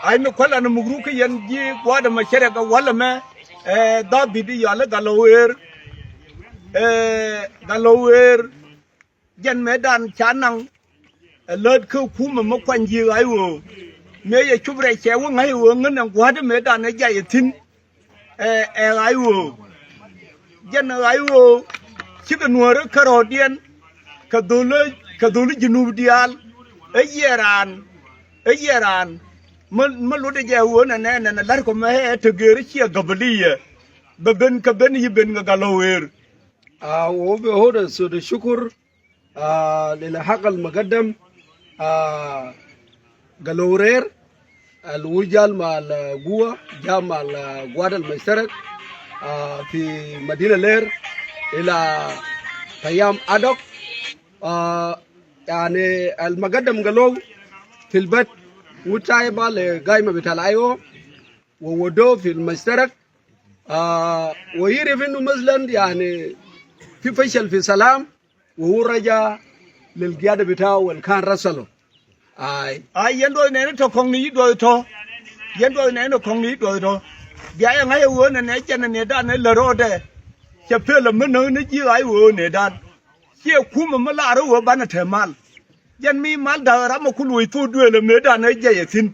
ay me kwala na mugru ke yan ji wada ma shere ga wala me da bidi yalla galower jan medan chanang lod ku kuma ma kwan ji ai wo me ye chubre che wo ngai wo ngana wada medan na ja yatin ai wo jan ai wo chiga nuore karodian kadulu junub dial yeran man lo de jawo na na lar ko ma te gere ci gabaliya ben ka ben yiben ga galower wo be hoda so de shukur lil haqal muqaddam galower الوجال مع القوة جاء مع القوات المشترك في مدينة لير إلى قيام أدوك يعني المقدم قالوا في البيت وتايبا لقائمة بتاعه وودو في المشترك ويعرف إنه مثلا يعني في فشل في سلام وهو رجع للقيادة بتاعه والكان رسله ai yendo ne to kongni do to yendo ne no kongni do to bia ya ngai wo ne chen ne da ne le ro de che pe le men ne ji ai wo ne da che ku ma la ro wo ba na the mal yan mi mal da ra ma ku lui tu do le me da ne je yetin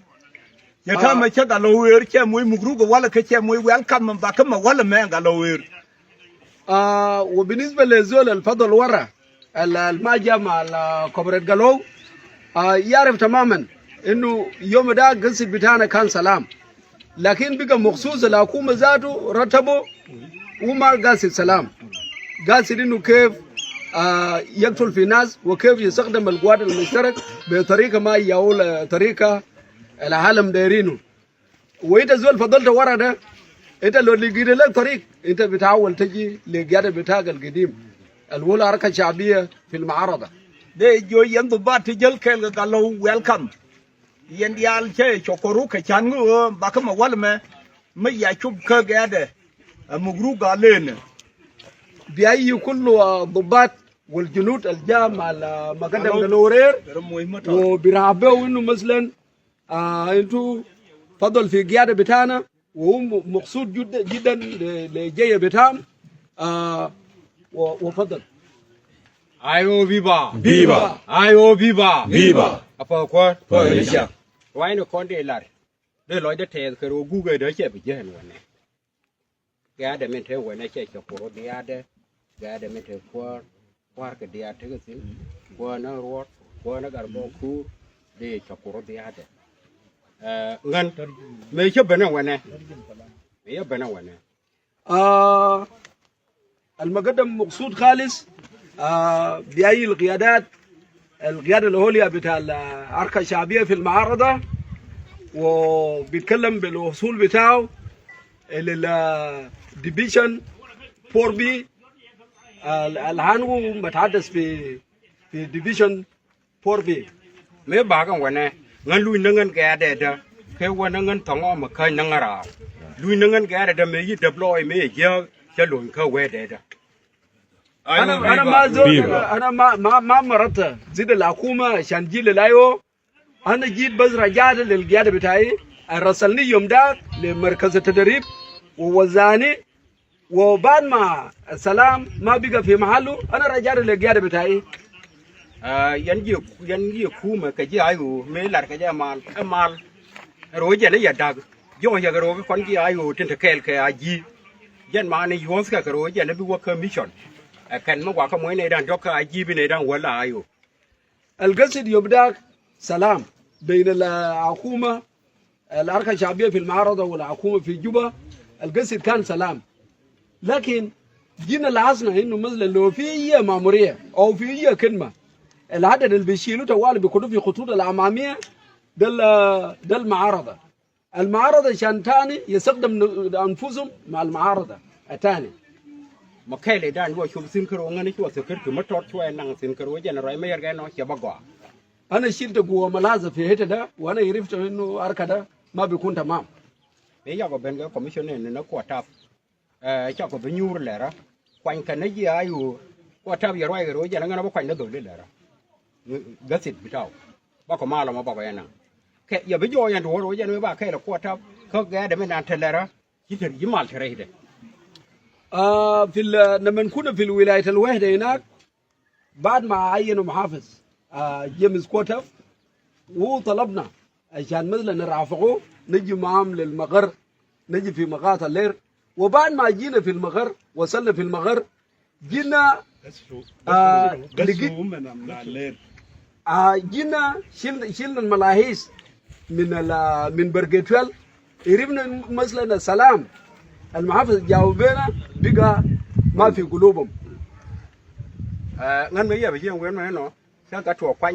ya ta ma che ga lo wer che mu gru go wala ke che mu welcome ba ka ma wala me ga lo wer وبالنسبه لزول الفضل ورا الماجا مع الكوبريت قالوا يعرف تماما انه يوم ده قصد بتاعنا كان سلام لكن بقى مخصوص الحكومه ذاته رتبه وما قاصد سلام قاصد انه كيف يقتل في ناس وكيف يستخدم القوات المشترك بطريقه ما يقول طريقه العالم دايرينه وانت زول فضلت ورا ده انت لو لقيت لك طريق انت بتحاول تجي للقياده بتاعك القديم الاولى حركه شعبيه في المعارضه de jo yendo ba te jel kel ga lo welcome yen yal che chokoru ka chan ngo ba ka ma wal me ya chub ka ga de mugru ga len بيأي كل ضباط والجنود الجام على مقدم الورير وبيرعبوا انه مثلا انتوا فضل في قياده بتاعنا وهو مقصود جدا لجايه بتاعهم وفضل Ayo viva! Viva! Ayo viva! Viva! Apa kwa? Polisha. Wai no konde lar. De loy de tes kero guge de che bije hen wane. Ga de men te wane che che ko de ade. Ga de men te kwa ke de ate ke sin. Kwa na rot, kwa na garbo ku de che ko de ade. Ngan me che bena wane. Me ye bena wane. المقدم مقصود خالص بأي القيادات القيادة العليا بتاع الحركة الشعبية في المعارضة وبيتكلم بالوصول بتاعه للديفيشن 4B الآن هو متحدث في ديفيشن 4B me ba kan wane ngan lui nangan ga de da ke wana ngan tongo ma kai nangara lui nangan ga de me yi deploy me je lon ka we de da انا ما زود انا ما مرت زيد الحكومه عشان جيل لايو انا جيت بس رجعت للقياده بتاعي رسلني يوم ده لمركز التدريب ووزاني وبعد ما السلام ما بقى في محله انا رجعت للقياده بتاعي yan ji kuma ka ji ayo me lar ka ja mal ro je ne ya dag yo ya ro kon ji ayo tin ta kel ka aji yan ma ne yons ka ro je ne bi wa commission كان مو كم وين إيران جوكا أجيب إيران ولا أيو القصد يبدأ سلام بين الحكومة الحركة الشعبية في المعارضة والحكومة في جوبا القصد كان سلام لكن جينا لاحظنا إنه مثلا لو في أي مأمورية أو في أي كلمة العدد اللي بيشيلوا توالي بيكونوا في خطوط الأمامية ده المعارضة عشان تاني يستخدم أنفسهم مع المعارضة الثاني ma kai le dan wo chum sin karo ngani chwa sekir tu matot chwa nang sin karo je na roi mayer ga no che bagwa انا شلت جوه ملاذ في هيته ده وانا عرفت انه اركه ده ما بيكون تمام me ya go ben ga commission ne na ko tap cha ko benyur le ra kwan kan ne ya ayu ko tap ya roi ro je na ngana ba kwan da do le ra gasit bitaw ba ko mala ma ba ba yana แค่อย่าไปโยยันโหยันว่าแค่ละขวดทับเขาแกได้ไม่นานเท่าไรนะคิดถึงยิมาลเท่าไรเด้ لما كنا في الولاية الوحدة هناك بعد ما عينوا محافظ جيمس كوتف وطلبنا عشان مثلا نرافقوه نجي معهم للمغر نجي في مقاطع اللير وبعد ما جينا في المغر وصلنا في المغر جينا جينا شلنا الملاحيس من برقيتوال قربنا مثلا السلام المحافظ جاوبنا بقى ما في قلوبهم งั้นไม่อย่าไปเยี่ยมเว้นมาเนาะฉันก็ถั่วควัน